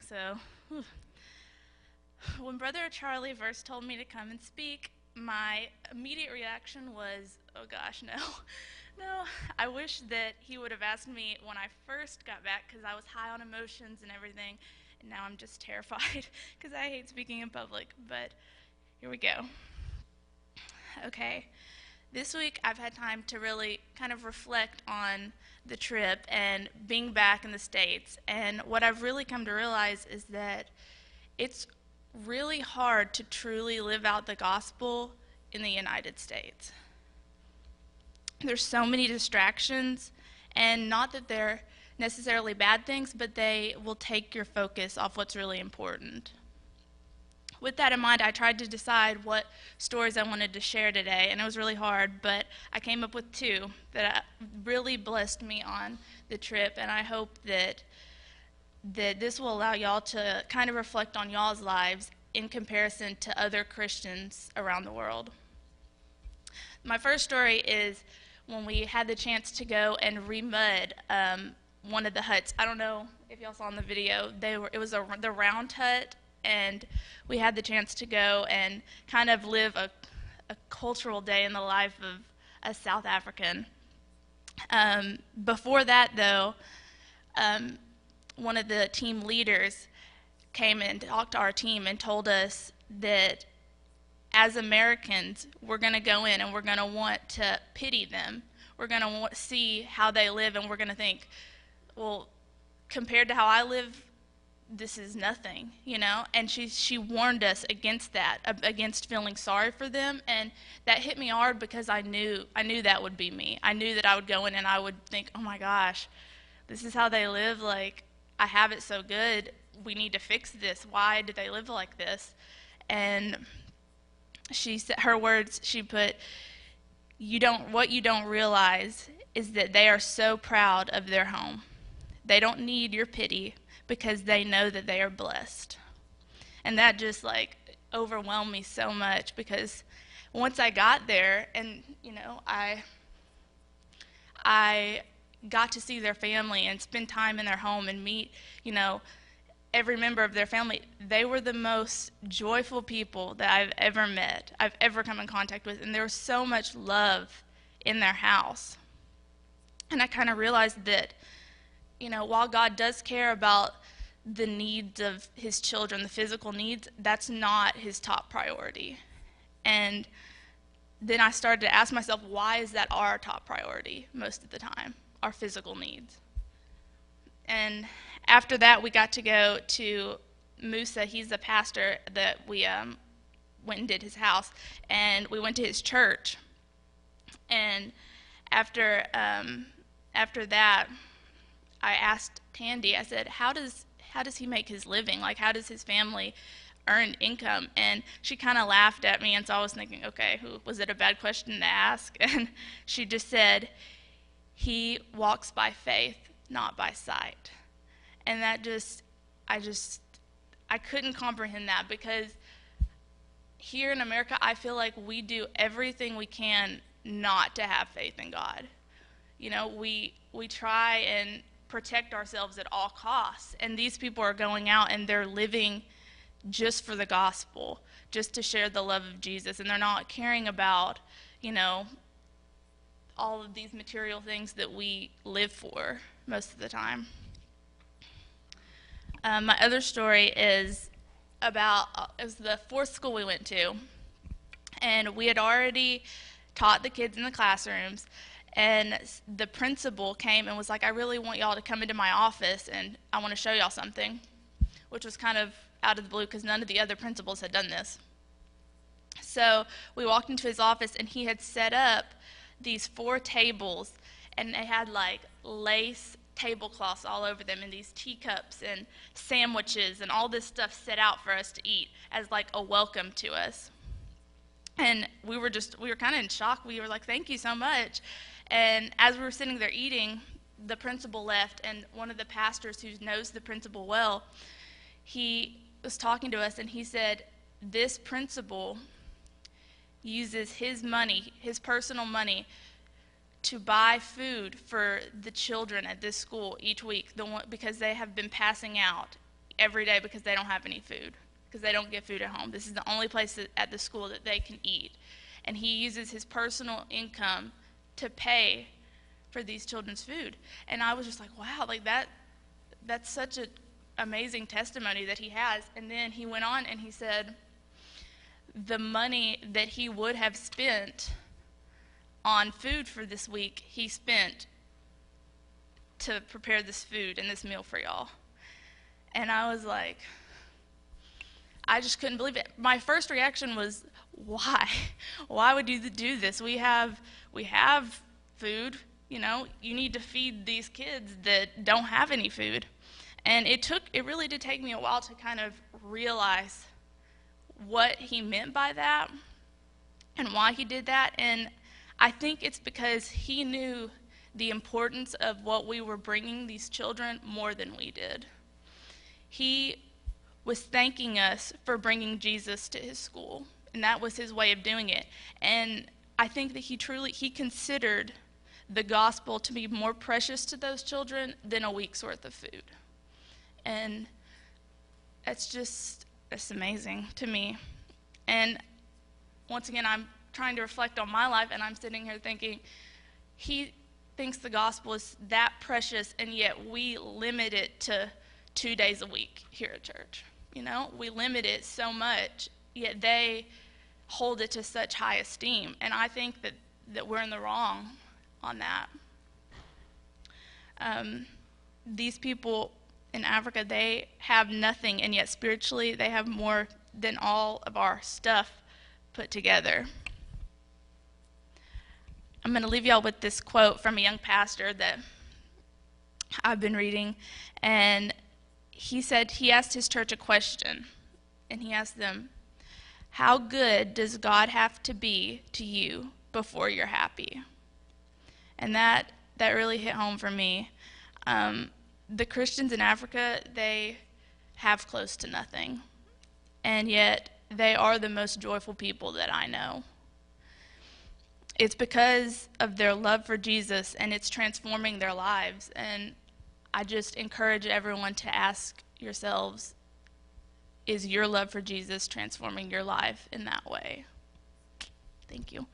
So, when Brother Charlie first told me to come and speak, my immediate reaction was, oh gosh, no. No, I wish that he would have asked me when I first got back because I was high on emotions and everything, and now I'm just terrified because I hate speaking in public, but here we go. Okay, this week I've had time to really kind of reflect on the trip and being back in the States, and what I've really come to realize is that it's really hard to truly live out the gospel in the United States. There's so many distractions, and not that they're necessarily bad things, but they will take your focus off what's really important. With that in mind, I tried to decide what stories I wanted to share today, and it was really hard, but I came up with two that really blessed me on the trip, and I hope that this will allow y'all to kind of reflect on y'all's lives in comparison to other Christians around the world. My first story is when we had the chance to go and remud one of the huts. I don't know if y'all saw in the video. It was the round hut, and we had the chance to go and kind of live a cultural day in the life of a South African. Before that, though, one of the team leaders came and talked to our team and told us that as Americans, we're going to go in and we're going to want to pity them. We're going to see how they live, and we're going to think, well, compared to how I live, this is nothing, you know? And she warned us against that, against feeling sorry for them, and that hit me hard because I knew that would be me. I knew that I would go in and I would think, oh my gosh, this is how they live. Like, I have it so good. We need to fix this. Why do they live like this? And she said, her words, she put, what you don't realize is that they are so proud of their home. They don't need your pity because they know that they are blessed. And that just like overwhelmed me so much, because once I got there and, you know, I got to see their family and spend time in their home and meet, you know, every member of their family. They were the most joyful people that I've ever met, I've ever come in contact with, and there was so much love in their house. And I kind of realized that, you know, while God does care about the needs of his children, the physical needs, that's not his top priority. And then I started to ask myself, why is that our top priority most of the time, our physical needs? And after that, we got to go to Musa. He's the pastor that we went and did his house, and we went to his church. And after that, I asked Tandy, I said, how does he make his living? Like, how does his family earn income? And she kind of laughed at me, and so I was thinking, okay, was it a bad question to ask? And she just said, he walks by faith, not by sight. And that I couldn't comprehend that, because here in America, I feel like we do everything we can not to have faith in God. You know, we try and protect ourselves at all costs, and these people are going out and they're living just for the gospel, just to share the love of Jesus, and they're not caring about, you know, all of these material things that we live for most of the time. My other story is about, it was the fourth school we went to, and we had already taught the kids in the classrooms, and the principal came and was like, I really want y'all to come into my office, and I want to show y'all something, which was kind of out of the blue because none of the other principals had done this. So we walked into his office, and he had set up these 4 tables, and they had like lace tablecloths all over them, and these teacups and sandwiches and all this stuff set out for us to eat as like a welcome to us. And we were kind of in shock. We were like, thank you so much. And as we were sitting there eating, the principal left, and one of the pastors who knows the principal well, he was talking to us, and he said, this principal uses his money, his personal money, to buy food for the children at this school each week, because they have been passing out every day because they don't have any food, because they don't get food at home. This is the only place at the school that they can eat. And he uses his personal income to pay for these children's food. And I was just like, wow, like that's such an amazing testimony that he has. And then he went on and he said the money that he would have spent on food for this week, he spent to prepare this food and this meal for y'all. And I was like, I just couldn't believe it. My first reaction was, why? Why would you do this? We have food, you know, you need to feed these kids that don't have any food. And it really did take me a while to kind of realize what he meant by that and why he did that. And I think it's because he knew the importance of what we were bringing these children more than we did. He was thanking us for bringing Jesus to his school, and that was his way of doing it. And I think that he considered the gospel to be more precious to those children than a week's worth of food. And it's amazing to me. And once again, I'm trying to reflect on my life, and I'm sitting here thinking, he thinks the gospel is that precious, and yet we limit it to 2 days a week here at church. You know, we limit it so much, yet they hold it to such high esteem. And I think that we're in the wrong on that. These people in Africa, they have nothing, and yet spiritually they have more than all of our stuff put together. I'm going to leave y'all with this quote from a young pastor that I've been reading, and he said, he asked his church a question, and he asked them, how good does God have to be to you before you're happy? And that really hit home for me. The Christians in Africa, they have close to nothing, and yet they are the most joyful people that I know. It's because of their love for Jesus, and it's transforming their lives. And I just encourage everyone to ask yourselves, is your love for Jesus transforming your life in that way? Thank you.